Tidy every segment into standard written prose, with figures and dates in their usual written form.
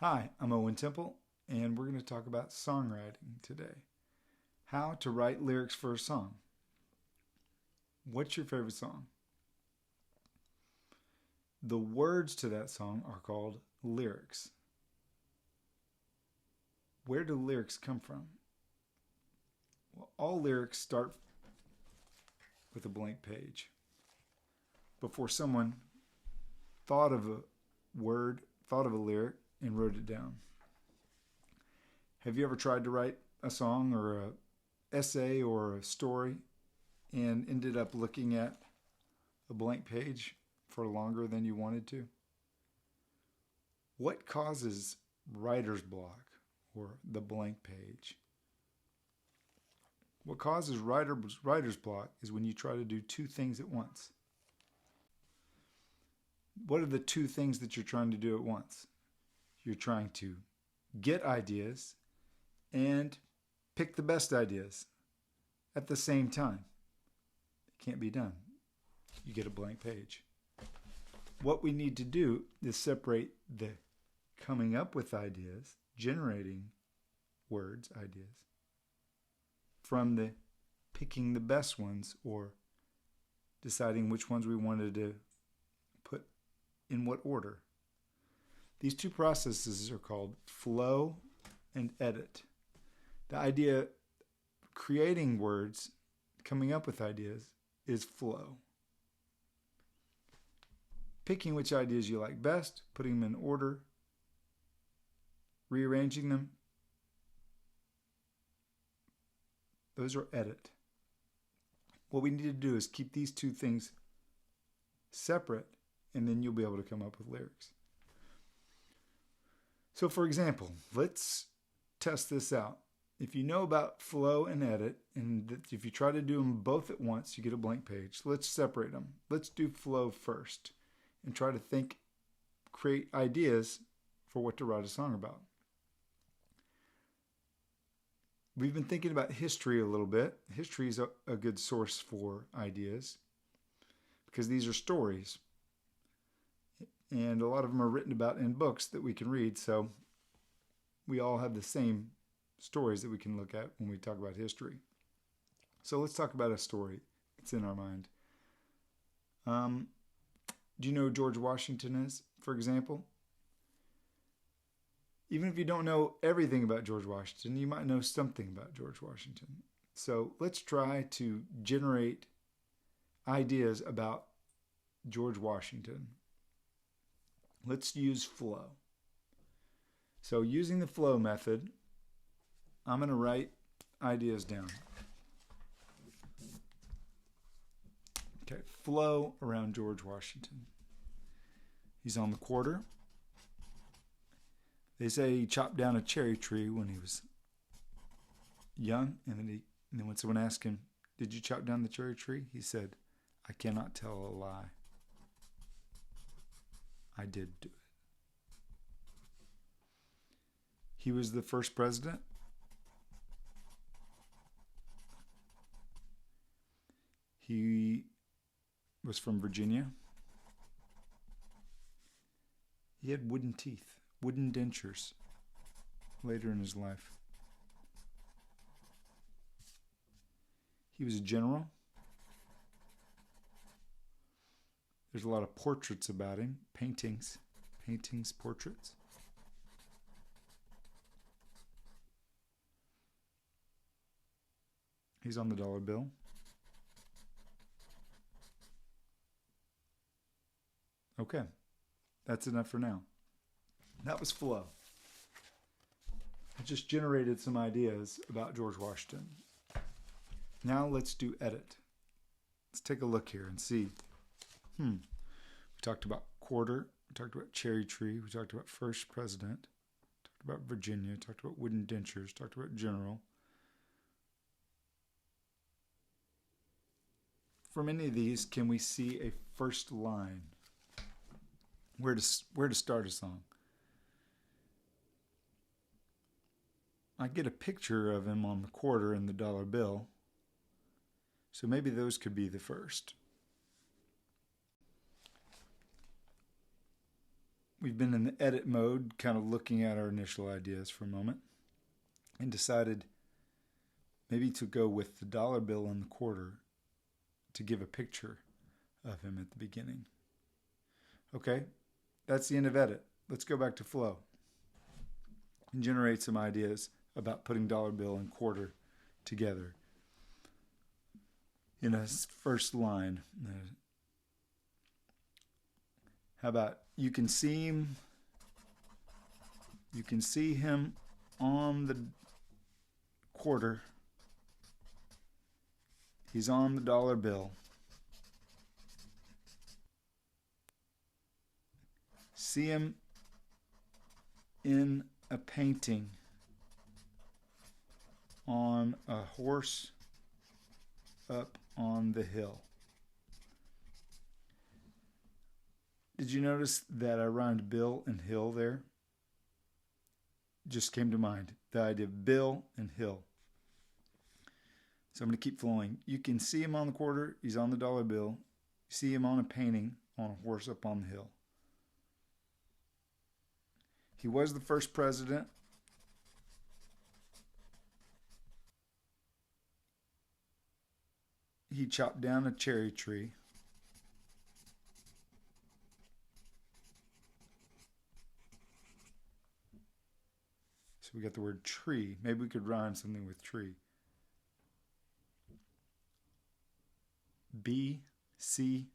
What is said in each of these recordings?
Hi, I'm Owen Temple, and we're going to talk about songwriting today. How to write lyrics for a song. What's your favorite song? The words to that song are called lyrics. Where do lyrics come from? Well, all lyrics start with a blank page. Before someone thought of a word, thought of a lyric, and wrote it down. Have you ever tried to write a song or an essay or a story and ended up looking at a blank page for longer than you wanted to? What causes writer's block or the blank page? What causes writer's block is when you try to do two things at once. What are the two things that you're trying to do at once? You're trying to get ideas and pick the best ideas at the same time. It can't be done. You get a blank page. What we need to do is separate the coming up with ideas, generating words, ideas, from the picking the best ones or deciding which ones we wanted to put in what order. These two processes are called flow and edit. The idea creating words, coming up with ideas, is flow. Picking which ideas you like best, putting them in order, rearranging them, those are edit. What we need to do is keep these two things separate, and then you'll be able to come up with lyrics. So for example, let's test this out. If you know about flow and edit, and if you try to do them both at once, you get a blank page. Let's separate them. Let's do flow first and try to create ideas for what to write a song about. We've been thinking about history a little bit. History is a good source for ideas because these are stories. And a lot of them are written about in books that we can read, so we all have the same stories that we can look at when we talk about history. So let's talk about a story that's in our mind. Do you know who George Washington is, for example? Even if you don't know everything about George Washington, you might know something about George Washington. So let's try to generate ideas about George Washington. Let's use flow. So using the flow method, I'm going to write ideas down. Okay, flow around George Washington. He's on the quarter. They say he chopped down a cherry tree when he was young, and then when someone asked him, "Did you chop down the cherry tree?" he said, "I cannot tell a lie. I did do it." He was the first president. He was from Virginia. He had wooden teeth, wooden dentures later in his life. He was a general. There's a lot of portraits about him, paintings, portraits. He's on the dollar bill. Okay, that's enough for now. That was flow. I just generated some ideas about George Washington. Now let's do edit. Let's take a look here and see. We talked about quarter, we talked about cherry tree, we talked about first president, talked about Virginia, talked about wooden dentures, talked about general. From any of these, can we see a first line? Where to start a song? I get a picture of him on the quarter and the dollar bill, so maybe those could be the first. we've been in the edit mode, kind of looking at our initial ideas for a moment, and decided maybe to go with the dollar bill and the quarter to give a picture of him at the beginning. Okay, that's the end of edit. Let's go back to flow and generate some ideas about putting dollar bill and quarter together in a first line. How about you can see him on the quarter. He's on the dollar bill. See him in a painting on a horse up on the hill. Did you notice that I rhymed bill and hill there? Just came to mind, the idea of bill and hill. So I'm going to keep flowing. You can see him on the quarter. He's on the dollar bill. You see him on a painting on a horse up on the hill. He was the first president. He chopped down a cherry tree. So we got the word tree. Maybe we could rhyme something with tree. B, C.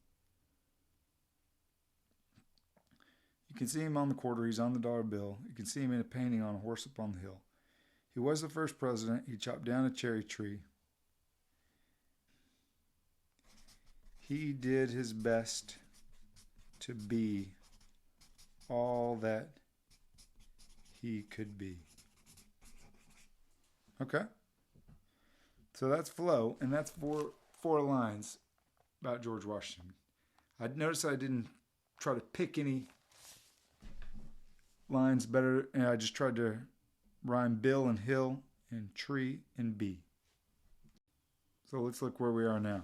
You can see him on the quarter. He's on the dollar bill. You can see him in a painting on a horse up on the hill. He was the first president. He chopped down a cherry tree. He did his best to be all that he could be. Okay. So that's flow, and that's four lines about George Washington. I noticed I didn't try to pick any lines better, and I just tried to rhyme bill and hill and tree and bee. So let's look where we are now.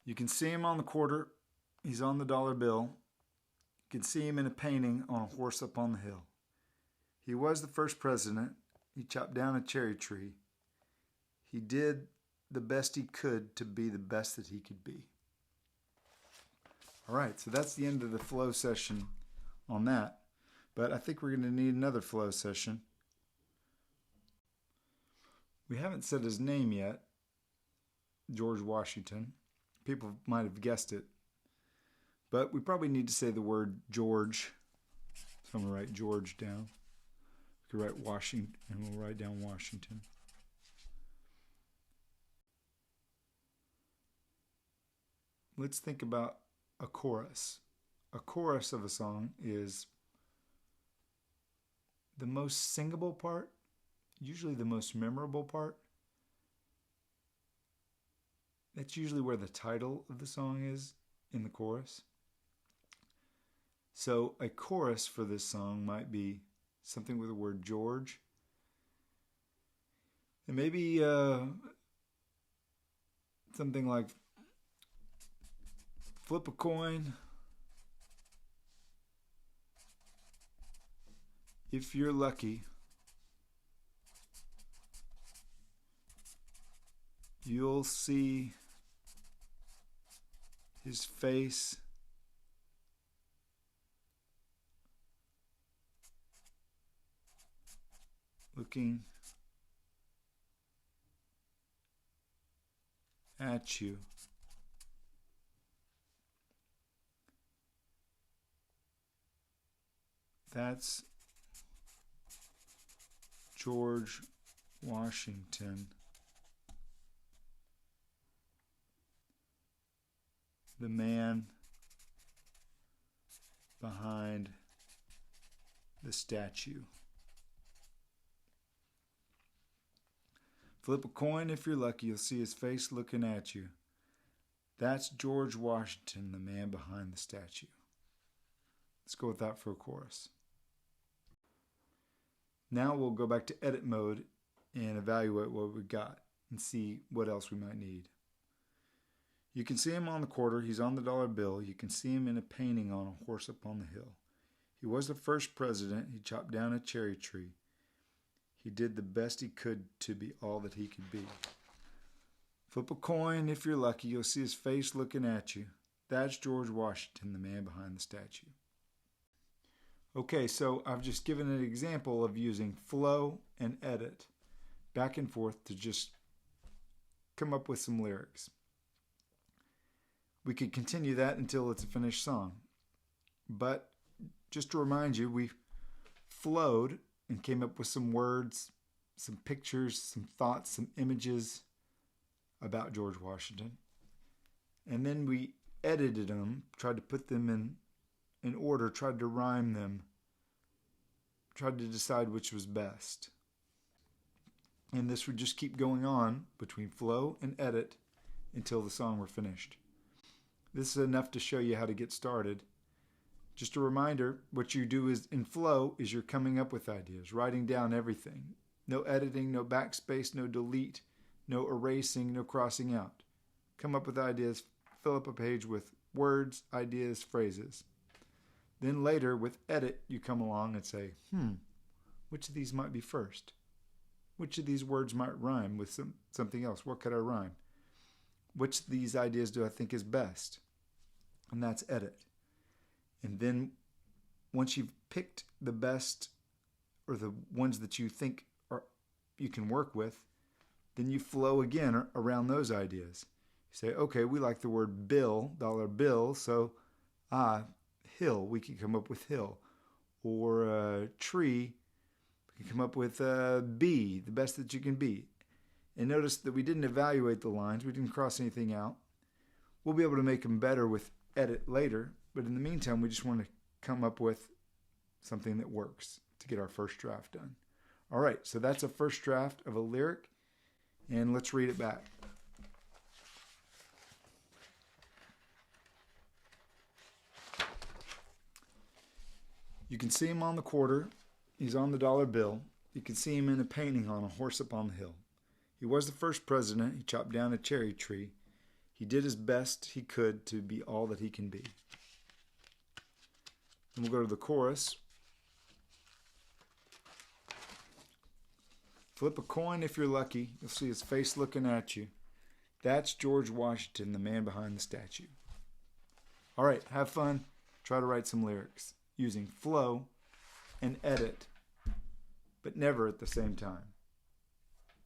You can see him on the quarter. He's on the dollar bill. You can see him in a painting on a horse up on the hill. He was the first president. He chopped down a cherry tree. He did the best he could to be the best that he could be. All right, so that's the end of the flow session on that. But I think we're going to need another flow session. We haven't said his name yet, George Washington. People might have guessed it. But we probably need to say the word George. So I'm going to write George down. We could write Washington, and we'll write down Washington. Let's think about a chorus. A chorus of a song is the most singable part, usually the most memorable part. That's usually where the title of the song is, in the chorus. So a chorus for this song might be something with the word George. And maybe something like flip a coin. If you're lucky, you'll see his face looking at you. That's George Washington, the man behind the statue. Flip a coin if you're lucky, you'll see his face looking at you. That's George Washington, the man behind the statue. Let's go with that for a chorus. Now we'll go back to edit mode and evaluate what we got and see what else we might need. You can see him on the quarter. He's on the dollar bill. You can see him in a painting on a horse up on the hill. He was the first president. He chopped down a cherry tree. He did the best he could to be all that he could be. Flip a coin. If you're lucky, you'll see his face looking at you. That's George Washington, the man behind the statue. Okay, so I've just given an example of using flow and edit back and forth to just come up with some lyrics. We could continue that until it's a finished song. But just to remind you, we flowed and came up with some words, some pictures, some thoughts, some images about George Washington. And then we edited them, tried to put them in order, tried to rhyme them, tried to decide which was best. And this would just keep going on between flow and edit until the song were finished. This is enough to show you how to get started. Just a reminder, what you do is in flow is you're coming up with ideas, writing down everything. No editing, no backspace, no delete, no erasing, no crossing out. Come up with ideas, fill up a page with words, ideas, phrases. Then later with edit, you come along and say, which of these might be first? Which of these words might rhyme with something else? What could I rhyme? Which of these ideas do I think is best? And that's edit. And then once you've picked the best or the ones that you think you can work with, then you flow again around those ideas. You say, okay, we like the word bill, dollar bill, so hill, we can come up with hill. Or tree, we can come up with be, the best that you can be. And notice that we didn't evaluate the lines, we didn't cross anything out. We'll be able to make them better with edit later, but in the meantime, we just want to come up with something that works to get our first draft done. All right, so that's a first draft of a lyric, and let's read it back. You can see him on the quarter. He's on the dollar bill. You can see him in a painting on a horse up on the hill. He was the first president. He chopped down a cherry tree. He did his best he could to be all that he can be. And we'll go to the chorus. Flip a coin if you're lucky. You'll see his face looking at you. That's George Washington, the man behind the statue. All right, have fun. Try to write some lyrics using flow and edit, but never at the same time.